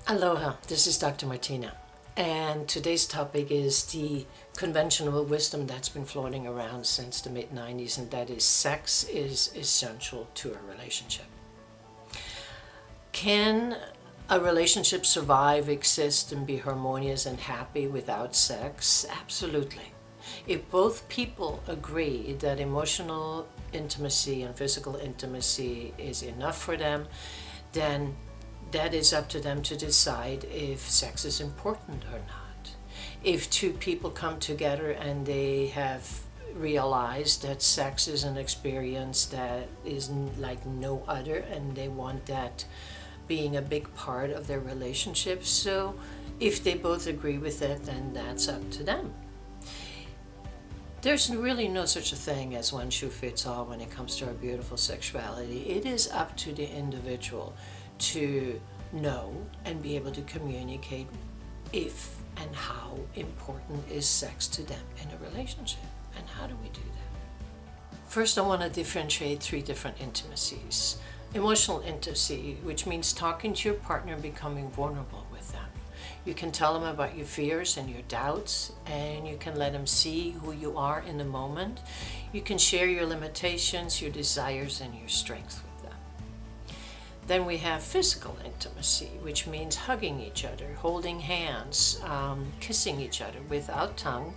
Aloha, this is Dr. Martina, and today's topic is the conventional wisdom that's been floating around since the mid-90s, and that is sex is essential to a relationship. Can a relationship survive, exist, and be harmonious and happy without sex? Absolutely. If both people agree that emotional intimacy and physical intimacy is enough for them, then that is up to them to decide if sex is important or not. If two people come together and they have realized that sex is an experience that is like no other, and they want that being a big part of their relationship, so if they both agree with it, then that's up to them. There's really no such a thing as one shoe fits all when it comes to our beautiful sexuality. It is up to the individual to know and be able to communicate if and how important is sex to them in a relationship, and how do we do that? First, I want to differentiate three different intimacies. Emotional intimacy, which means talking to your partner and becoming vulnerable with them. You can tell them about your fears and your doubts, and you can let them see who you are in the moment. You can share your limitations, your desires, and your strengths with them. Then we have physical intimacy, which means hugging each other, holding hands, kissing each other without tongue,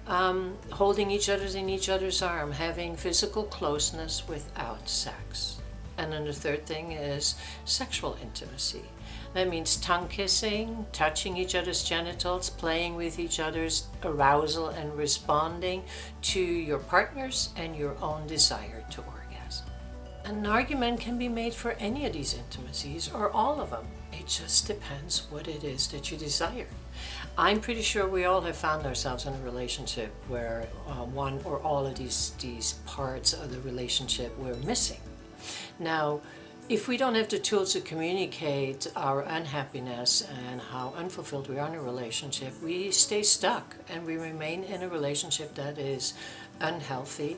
holding each other in each other's arm, having physical closeness without sex. And then the third thing is sexual intimacy. That means tongue kissing, touching each other's genitals, playing with each other's arousal, and responding to your partner's and your own desire to orgasm. An argument can be made for any of these intimacies or all of them. It just depends what it is that you desire. I'm pretty sure we all have found ourselves in a relationship where one or all of these parts of the relationship were missing. Now, if we don't have the tools to communicate our unhappiness and how unfulfilled we are in a relationship, we stay stuck and we remain in a relationship that is unhealthy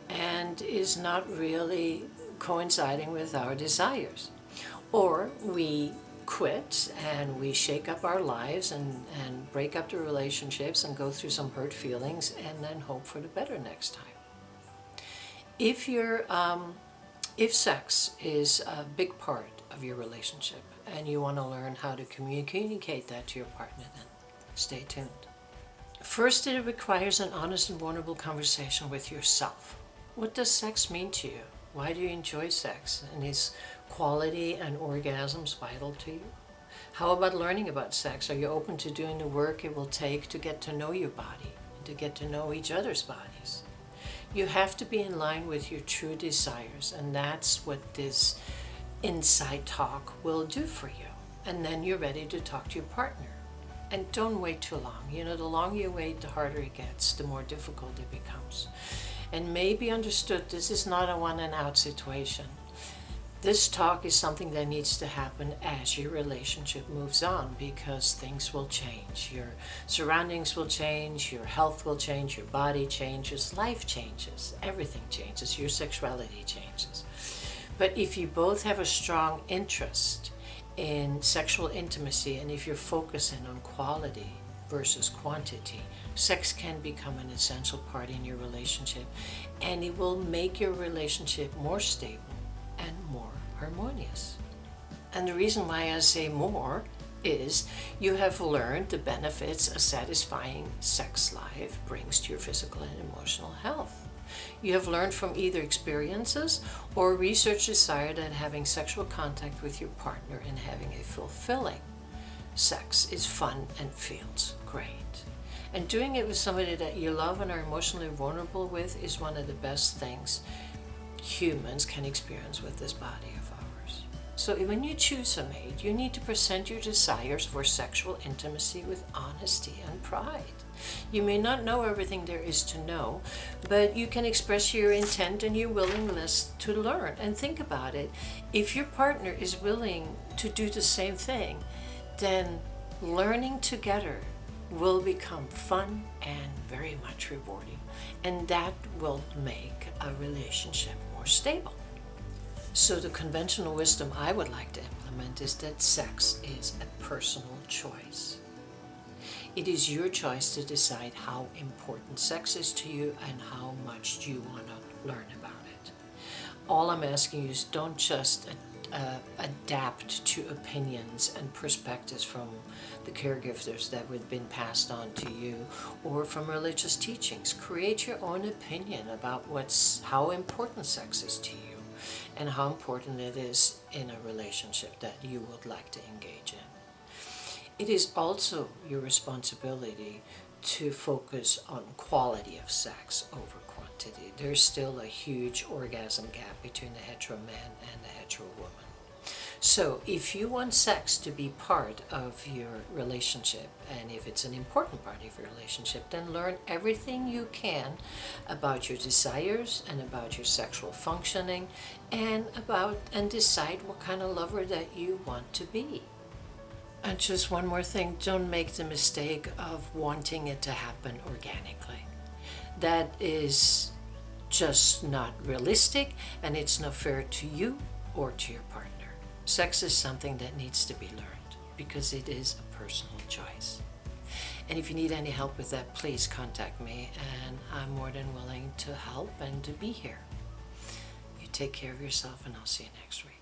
and is not really coinciding with our desires. Or we quit and we shake up our lives and break up the relationships and go through some hurt feelings and then hope for the better next time. If sex is a big part of your relationship and you want to learn how to communicate that to your partner, then stay tuned. First, it requires an honest and vulnerable conversation with yourself. What does sex mean to you? Why do you enjoy sex? And is quality and orgasms vital to you? How about learning about sex? Are you open to doing the work it will take to get to know your body, to get to know each other's bodies? You have to be in line with your true desires, and that's what this inside talk will do for you. And then you're ready to talk to your partner. And don't wait too long. The longer you wait, the harder it gets, the more difficult it becomes. And may be understood, this is not a one and out situation. This talk is something that needs to happen as your relationship moves on, because things will change. Your surroundings will change, your health will change, your body changes, life changes, everything changes, your sexuality changes. But if you both have a strong interest in sexual intimacy, and if you're focusing on quality versus quantity, sex can become an essential part in your relationship, and it will make your relationship more stable and more harmonious. And the reason why I say more is you have learned the benefits a satisfying sex life brings to your physical and emotional health. You have learned from either experiences or research desired that having sexual contact with your partner and having a fulfilling sex is fun and feels great. And doing it with somebody that you love and are emotionally vulnerable with is one of the best things humans can experience with this body of ours. So when you choose a mate, you need to present your desires for sexual intimacy with honesty and pride. You may not know everything there is to know, but you can express your intent and your willingness to learn. And think about it, if your partner is willing to do the same thing, then learning together will become fun and very much rewarding, and that will make a relationship more stable. So the conventional wisdom I would like to implement is that sex is a personal choice. It is your choice to decide how important sex is to you and how much you want to learn about it. All I'm asking you is don't just adapt to opinions and perspectives from the caregivers that have been passed on to you or from religious teachings. Create your own opinion about how important sex is to you and how important it is in a relationship that you would like to engage in. It is also your responsibility to focus on quality of sex over quantity. There's still a huge orgasm gap between the hetero man and the hetero woman. So if you want sex to be part of your relationship, and if it's an important part of your relationship, then learn everything you can about your desires and about your sexual functioning and decide what kind of lover that you want to be. And just one more thing, don't make the mistake of wanting it to happen organically. That is just not realistic, and it's not fair to you or to your partner. Sex is something that needs to be learned because it is a personal choice. And if you need any help with that, please contact me, and I'm more than willing to help and to be here. You take care of yourself, and I'll see you next week.